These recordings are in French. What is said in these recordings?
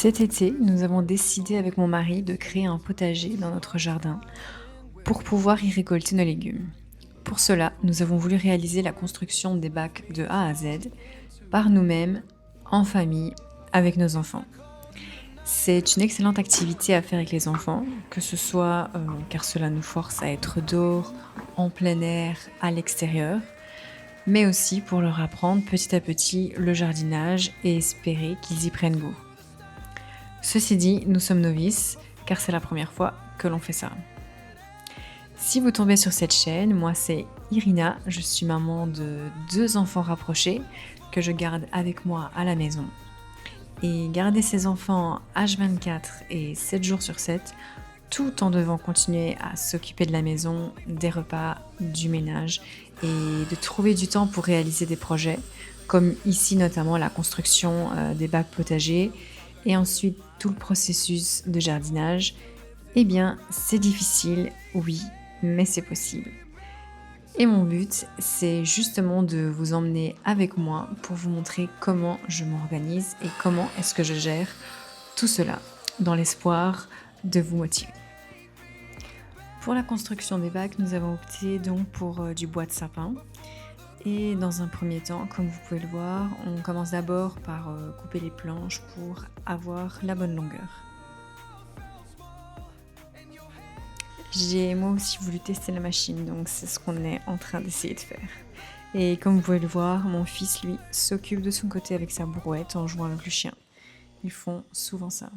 Cet été, nous avons décidé avec mon mari de créer un potager dans notre jardin pour pouvoir y récolter nos légumes. Pour cela, nous avons voulu réaliser la construction des bacs de A à Z par nous-mêmes, en famille, avec nos enfants. C'est une excellente activité à faire avec les enfants, que ce soit car cela nous force à être dehors, en plein air, à l'extérieur, mais aussi pour leur apprendre petit à petit le jardinage et espérer qu'ils y prennent goût. Ceci dit, nous sommes novices, car c'est la première fois que l'on fait ça. Si vous tombez sur cette chaîne, moi c'est Irina, je suis maman de 2 enfants rapprochés que je garde avec moi à la maison. Et garder ces enfants H24 et 7 jours sur 7, tout en devant continuer à s'occuper de la maison, des repas, du ménage et de trouver du temps pour réaliser des projets, comme ici notamment la construction des bacs potagers et ensuite tout le processus de jardinage, eh bien c'est difficile, oui, mais c'est possible. Et mon but, c'est justement de vous emmener avec moi pour vous montrer comment je m'organise et comment est-ce que je gère tout cela, dans l'espoir de vous motiver. Pour la construction des bacs, nous avons opté donc pour du bois de sapin. Et dans un premier temps, comme vous pouvez le voir, on commence d'abord par couper les planches pour avoir la bonne longueur. J'ai moi aussi voulu tester la machine, donc c'est ce qu'on est en train d'essayer de faire. Et comme vous pouvez le voir, mon fils, lui, s'occupe de son côté avec sa brouette en jouant avec le chien. Ils font souvent ça.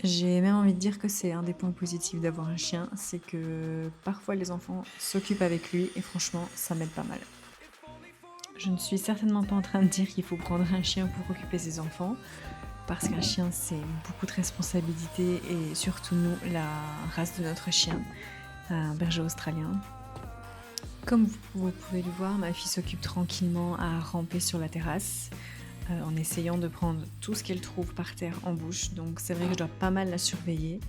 J'ai même envie de dire que c'est un des points positifs d'avoir un chien, c'est que parfois les enfants s'occupent avec lui et franchement, ça m'aide pas mal. Je ne suis certainement pas en train de dire qu'il faut prendre un chien pour occuper ses enfants, parce qu'un chien c'est beaucoup de responsabilités et surtout nous, la race de notre chien, un berger australien. Comme vous pouvez le voir, ma fille s'occupe tranquillement à ramper sur la terrasse en essayant de prendre tout ce qu'elle trouve par terre en bouche. Donc c'est vrai que je dois pas mal la surveiller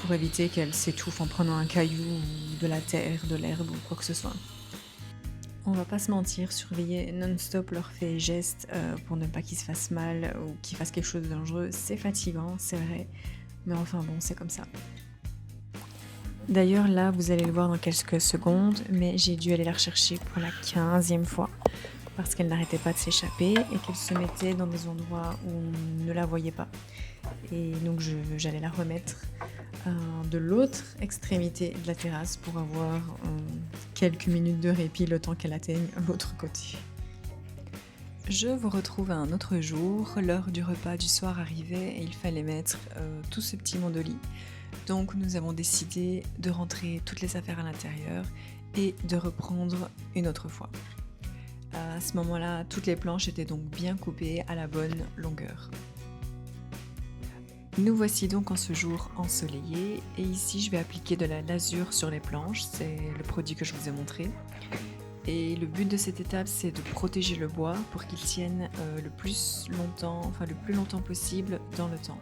pour éviter qu'elle s'étouffe en prenant un caillou ou de la terre, de l'herbe ou quoi que ce soit. On va pas se mentir, surveiller non-stop leurs faits et gestes pour ne pas qu'ils se fassent mal ou qu'ils fassent quelque chose de dangereux, c'est fatigant, c'est vrai, mais enfin bon, c'est comme ça. D'ailleurs là, vous allez le voir dans quelques secondes, mais j'ai dû aller la rechercher pour la 15e fois parce qu'elle n'arrêtait pas de s'échapper et qu'elle se mettait dans des endroits où on ne la voyait pas. Et donc j'allais la remettre de l'autre extrémité de la terrasse pour avoir quelques minutes de répit le temps qu'elle atteigne l'autre côté. Je vous retrouve un autre jour, l'heure du repas du soir arrivait et il fallait mettre tout ce petit monde au lit. Donc nous avons décidé de rentrer toutes les affaires à l'intérieur et de reprendre une autre fois. À ce moment-là, toutes les planches étaient donc bien coupées à la bonne longueur. Nous voici donc en ce jour ensoleillé et ici je vais appliquer de la lasure sur les planches, c'est le produit que je vous ai montré. Et le but de cette étape c'est de protéger le bois pour qu'il tienne le plus longtemps possible dans le temps.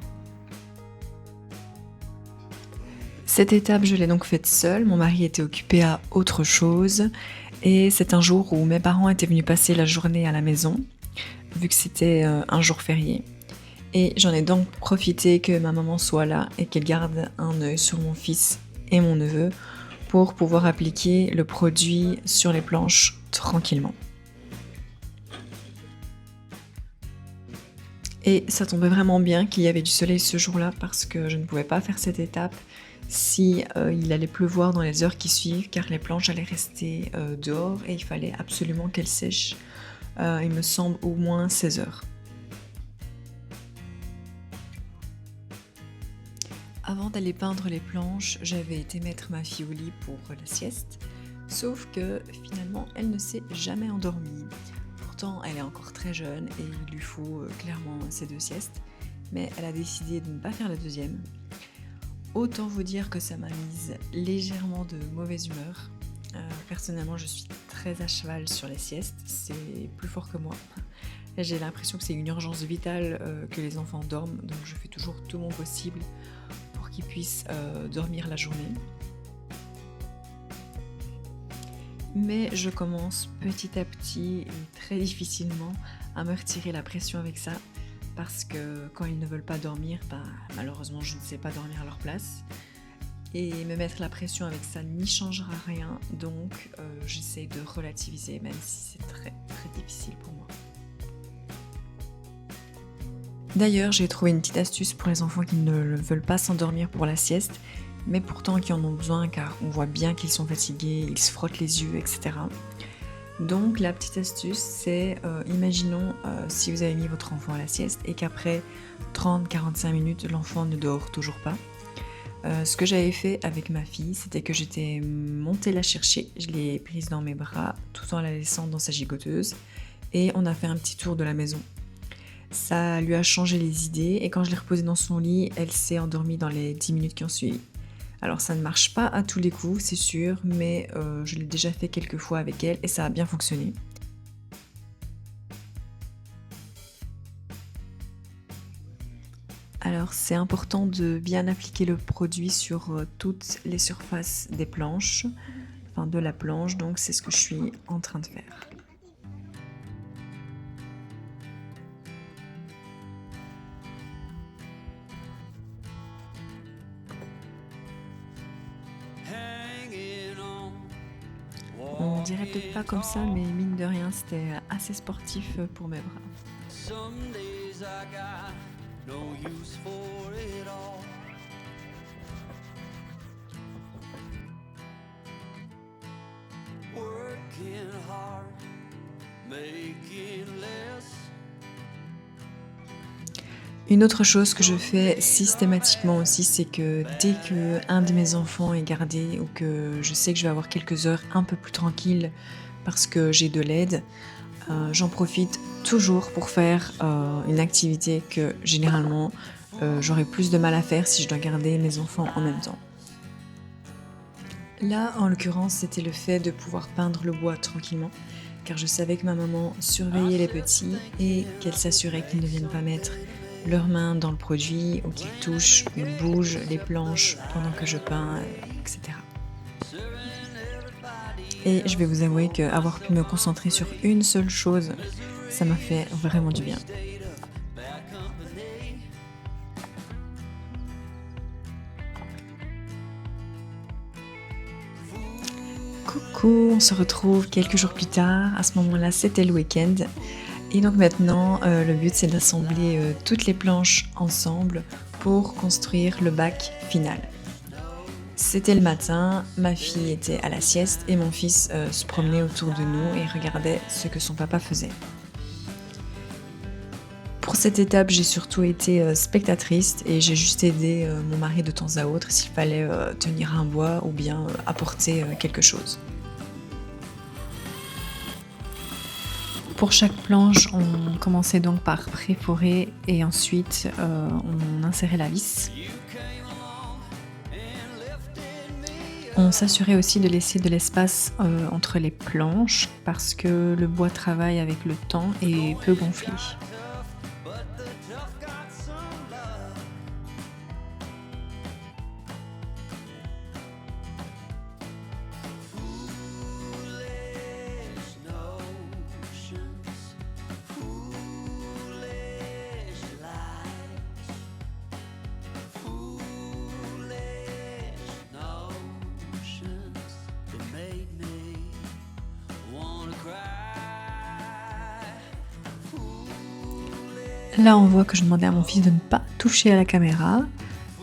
Cette étape je l'ai donc faite seule, mon mari était occupé à autre chose et c'est un jour où mes parents étaient venus passer la journée à la maison vu que c'était un jour férié. Et j'en ai donc profité que ma maman soit là et qu'elle garde un œil sur mon fils et mon neveu pour pouvoir appliquer le produit sur les planches tranquillement. Et ça tombait vraiment bien qu'il y avait du soleil ce jour-là parce que je ne pouvais pas faire cette étape si il allait pleuvoir dans les heures qui suivent car les planches allaient rester dehors et il fallait absolument qu'elles sèchent, il me semble au moins 16 heures. Avant d'aller peindre les planches, j'avais été mettre ma fille au lit pour la sieste, sauf que finalement elle ne s'est jamais endormie. Pourtant elle est encore très jeune et il lui faut clairement ses 2 siestes, mais elle a décidé de ne pas faire la deuxième. Autant vous dire que ça m'a mise légèrement de mauvaise humeur. Personnellement je suis très à cheval sur les siestes, c'est plus fort que moi. J'ai l'impression que c'est une urgence vitale que les enfants dorment, donc je fais toujours tout mon possible pour qu'ils puissent dormir la journée. Mais je commence petit à petit et très difficilement à me retirer la pression avec ça. parce que quand ils ne veulent pas dormir, malheureusement je ne sais pas dormir à leur place. Et me mettre la pression avec ça n'y changera rien, donc j'essaie de relativiser, même si c'est très très difficile pour moi. D'ailleurs, j'ai trouvé une petite astuce pour les enfants qui ne veulent pas s'endormir pour la sieste, mais pourtant qui en ont besoin car on voit bien qu'ils sont fatigués, ils se frottent les yeux, etc. Donc la petite astuce, c'est, imaginons si vous avez mis votre enfant à la sieste et qu'après 30-45 minutes, l'enfant ne dort toujours pas. Ce que j'avais fait avec ma fille, c'était que j'étais montée la chercher, je l'ai prise dans mes bras tout en la laissant dans sa gigoteuse et on a fait un petit tour de la maison. Ça lui a changé les idées et quand je l'ai reposée dans son lit, elle s'est endormie dans les 10 minutes qui ont suivi. Alors ça ne marche pas à tous les coups, c'est sûr, mais je l'ai déjà fait quelques fois avec elle et ça a bien fonctionné. Alors c'est important de bien appliquer le produit sur toutes les surfaces des planches, enfin de la planche, donc c'est ce que je suis en train de faire. On dirait peut-être pas comme ça, mais mine de rien, c'était assez sportif pour mes bras. Some days I got no use for it all. Working hard, making less. Une autre chose que je fais systématiquement aussi, c'est que dès que un de mes enfants est gardé ou que je sais que je vais avoir quelques heures un peu plus tranquilles parce que j'ai de l'aide, j'en profite toujours pour faire une activité que généralement j'aurais plus de mal à faire si je dois garder mes enfants en même temps. Là, en l'occurrence, c'était le fait de pouvoir peindre le bois tranquillement, car je savais que ma maman surveillait les petits et qu'elle s'assurait qu'ils ne viennent pas mettre leurs mains dans le produit ou qu'ils touchent ou bougent les planches pendant que je peins, etc. Et je vais vous avouer qu'avoir pu me concentrer sur une seule chose, ça m'a fait vraiment du bien. Coucou, on se retrouve quelques jours plus tard. À ce moment-là, c'était le week-end. Et donc maintenant, le but c'est d'assembler toutes les planches ensemble pour construire le bac final. C'était le matin, ma fille était à la sieste et mon fils se promenait autour de nous et regardait ce que son papa faisait. Pour cette étape, j'ai surtout été spectatrice et j'ai juste aidé mon mari de temps à autre s'il fallait tenir un bois ou bien apporter quelque chose. Pour chaque planche, on commençait donc par préforer et ensuite on insérait la vis. On s'assurait aussi de laisser de l'espace entre les planches parce que le bois travaille avec le temps et peut gonfler. Là, on voit que je demandais à mon fils de ne pas toucher à la caméra.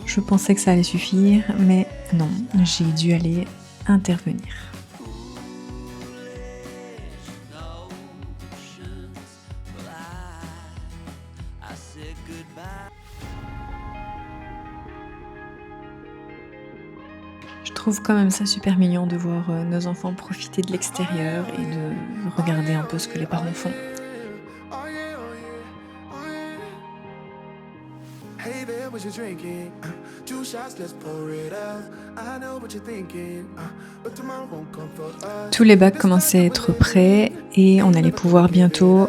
Je pensais que ça allait suffire, mais non, j'ai dû aller intervenir. Je trouve quand même ça super mignon de voir nos enfants profiter de l'extérieur et de regarder un peu ce que les parents font. Hey there, what you drinking? 2 shots, let's pour it out. I know what you're thinking, but tomorrow won't come for us. Tous les bacs commençaient à être prêts et on allait pouvoir bientôt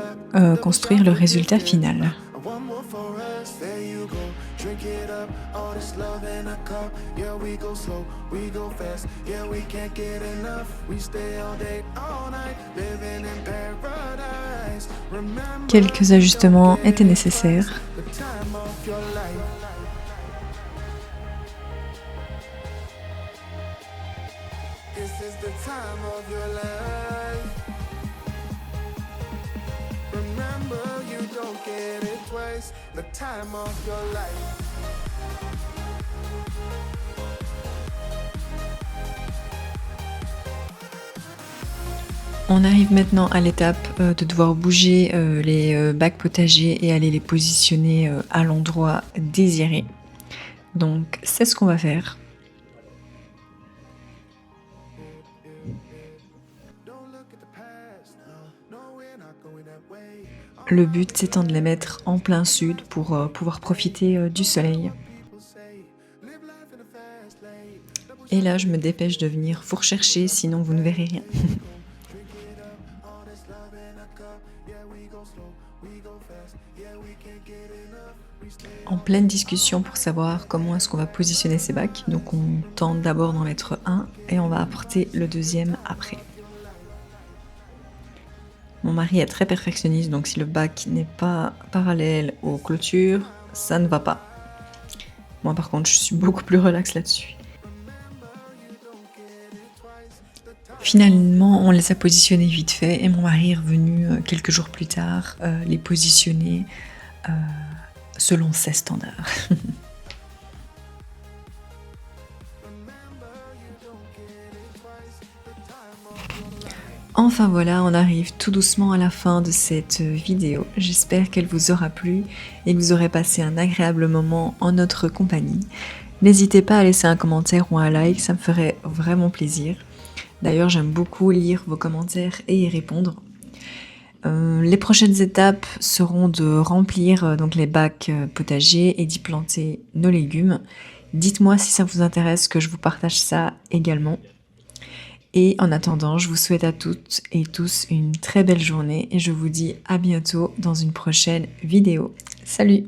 construire le résultat final. One more for us, there you go. Drink it up, all this love in a cup. Yeah, we go slow, we go fast. Yeah, we can't get enough. We stay all day, all night, living in paradise. Remember Quelques ajustements étaient nécessaires. the time of your life. This is the time of your life. Remember, you don't get it twice. The time of your life. On arrive maintenant à l'étape de devoir bouger les bacs potagers et aller les positionner à l'endroit désiré. Donc c'est ce qu'on va faire. Le but étant de les mettre en plein sud pour pouvoir profiter du soleil. Et là je me dépêche de venir vous rechercher, sinon vous ne verrez rien. En pleine discussion pour savoir comment est-ce qu'on va positionner ces bacs. Donc on tente d'abord d'en mettre un et on va apporter le deuxième après. Mon mari est très perfectionniste, donc si le bac n'est pas parallèle aux clôtures, ça ne va pas. Moi par contre je suis beaucoup plus relax là-dessus. Finalement on les a positionnés vite fait et mon mari est revenu quelques jours plus tard les positionner selon ses standards. Enfin voilà, on arrive tout doucement à la fin de cette vidéo. J'espère qu'elle vous aura plu et que vous aurez passé un agréable moment en notre compagnie. N'hésitez pas à laisser un commentaire ou un like, ça me ferait vraiment plaisir. D'ailleurs, j'aime beaucoup lire vos commentaires et y répondre. Les prochaines étapes seront de remplir donc les bacs potagers et d'y planter nos légumes. Dites-moi si ça vous intéresse que je vous partage ça également. Et en attendant, je vous souhaite à toutes et tous une très belle journée et je vous dis à bientôt dans une prochaine vidéo. Salut!